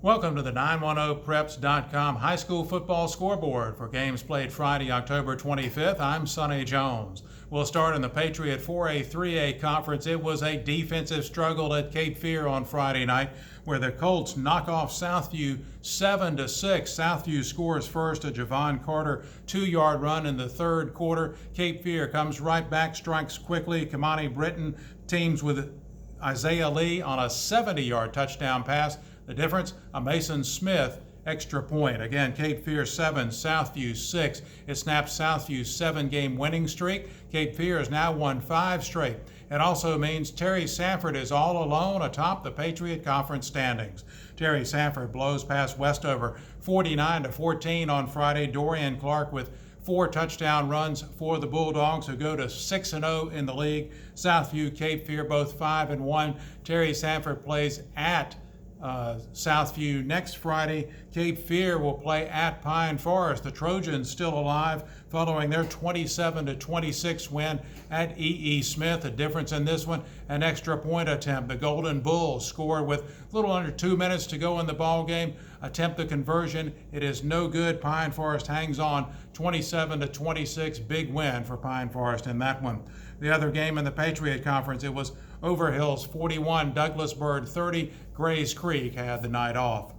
Welcome to the 910Preps.com high school football scoreboard for games played Friday, October 25th. I'm Sonny Jones. We'll start in the Patriot 4A, 3A conference. It was a defensive struggle at Cape Fear on Friday night where the Colts knock off Southview 7-6. Southview scores first, a Javon Carter 2-yard run in the third quarter. Cape Fear comes right back, strikes quickly. Kamani Britton teams with Isaiah Lee on a 70-yard touchdown pass. The difference, a Mason Smith extra point. Again, Cape Fear 7, Southview 6. It snaps Southview's 7-game winning streak. Cape Fear has now won 5 straight. It also means Terry Sanford is all alone atop the Patriot Conference standings. Terry Sanford blows past Westover 49-14 on Friday. Dorian Clark with 4 touchdown runs for the Bulldogs, who go to 6-0 in the league. Southview, Cape Fear, both 5-1. Terry Sanford plays at Southview next Friday. Cape Fear will play at Pine Forest. The Trojans still alive following their 27-26 win at E.E. Smith. The difference in this one, an extra point attempt. The Golden Bulls score with a little under 2 minutes to go in the ball game. Attempt the conversion. It is no good. Pine Forest hangs on 27-26. Big win for Pine Forest in that one. The other game in the Patriot Conference, it was Overhills 41, Douglasburg 30. Grays Creek had the night off.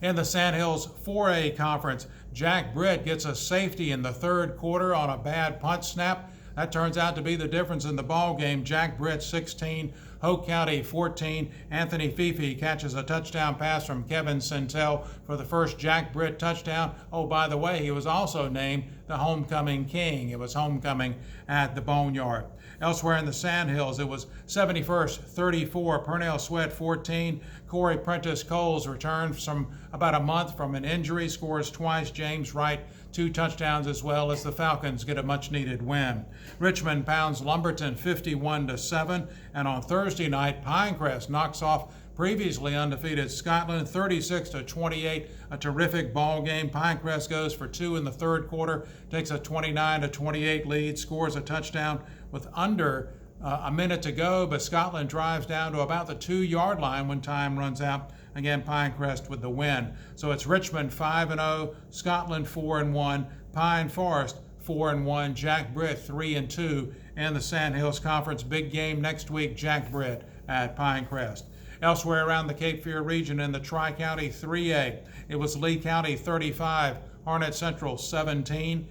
In the Sandhills 4A Conference, Jack Britt gets a safety in the third quarter on a bad punt snap. That turns out to be the difference in the ball game. Jack Britt 16, Hoke County 14. Anthony Fifi catches a touchdown pass from Kevin Centel for the first Jack Britt touchdown. Oh, by the way, he was also named the homecoming king. It was homecoming at the Boneyard. Elsewhere in the Sandhills, it was 71st-34, Purnell Sweat 14. Corey Prentice Coles returns from about a month from an injury, scores twice. James Wright 2 touchdowns, as well as the Falcons get a much-needed win. Richmond pounds Lumberton 51-7, and on Thursday night, Pinecrest knocks off previously undefeated Scotland 36-28. A terrific ball game. Pinecrest goes for 2 in the third quarter, takes a 29-28 lead, scores a touchdown with under a minute to go, but Scotland drives down to about the 2-yard line when time runs out. Again, Pinecrest with the win. So it's Richmond 5-0, Scotland 4-1, Pine Forest 4-1, Jack Britt 3-2, and the Sandhills Conference. Big game next week, Jack Britt at Pinecrest. Elsewhere around the Cape Fear region in the Tri-County 3A, it was Lee County 35, Harnett Central 17.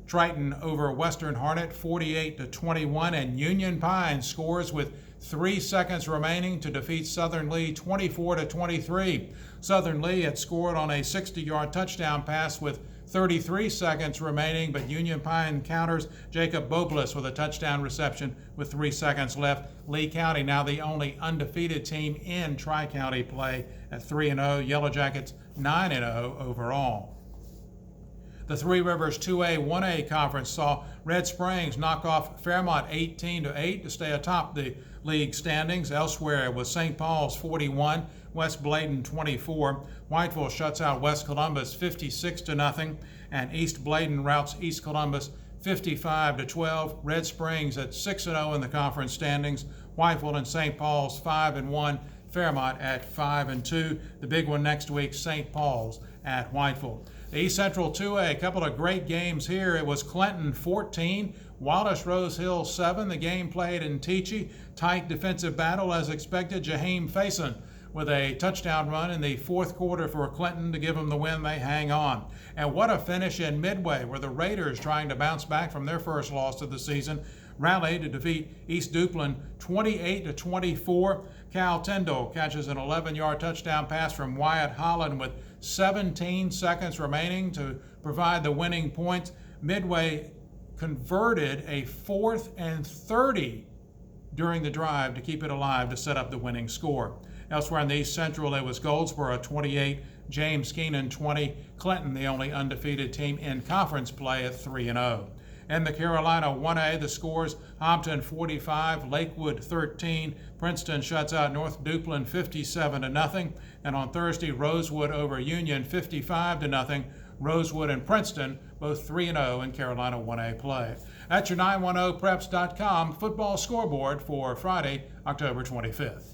Triton over Western Harnett 48-21, and Union Pine scores with 3 seconds remaining to defeat Southern Lee 24-23. Southern Lee had scored on a 60-yard touchdown pass with 33 seconds remaining, but Union Pine counters. Jacob Boblis with a touchdown reception with 3 seconds left. Lee County now the only undefeated team in Tri-County play at 3-0. Yellow Jackets 9-0 overall. The Three Rivers 2A, 1A Conference saw Red Springs knock off Fairmont 18-8 to stay atop the league standings. Elsewhere it was St. Paul's 41, West Bladen 24. Whiteville shuts out West Columbus 56-0, and East Bladen routs East Columbus 55-12. Red Springs at 6-0 in the conference standings. Whiteville and St. Paul's 5-1. Fairmont at 5-2. The big one next week, St. Paul's at Whiteville. The East Central 2A, a couple of great games here. It was Clinton 14, Wallace Rose Hill 7. The game played in Teachie. Tight defensive battle as expected. Jaheim Faison with a touchdown run in the fourth quarter for Clinton to give them the win. They hang on. And what a finish in Midway, where the Raiders, trying to bounce back from their first loss of the season, rallied to defeat East Duplin 28-24. Cal Tyndall catches an 11-yard touchdown pass from Wyatt Holland with 17 seconds remaining to provide the winning point. Midway converted a 4th and 30 during the drive to keep it alive to set up the winning score. Elsewhere in the East Central, it was Goldsboro 28, James Keenan 20, Clinton the only undefeated team in conference play at 3-0. In the Carolina 1A, the scores: Hopton 45, Lakewood 13. Princeton shuts out North Duplin 57-0. And on Thursday, Rosewood over Union 55-0. Rosewood and Princeton both 3-0 in Carolina 1A play. That's your 910Preps.com football scoreboard for Friday, October 25th.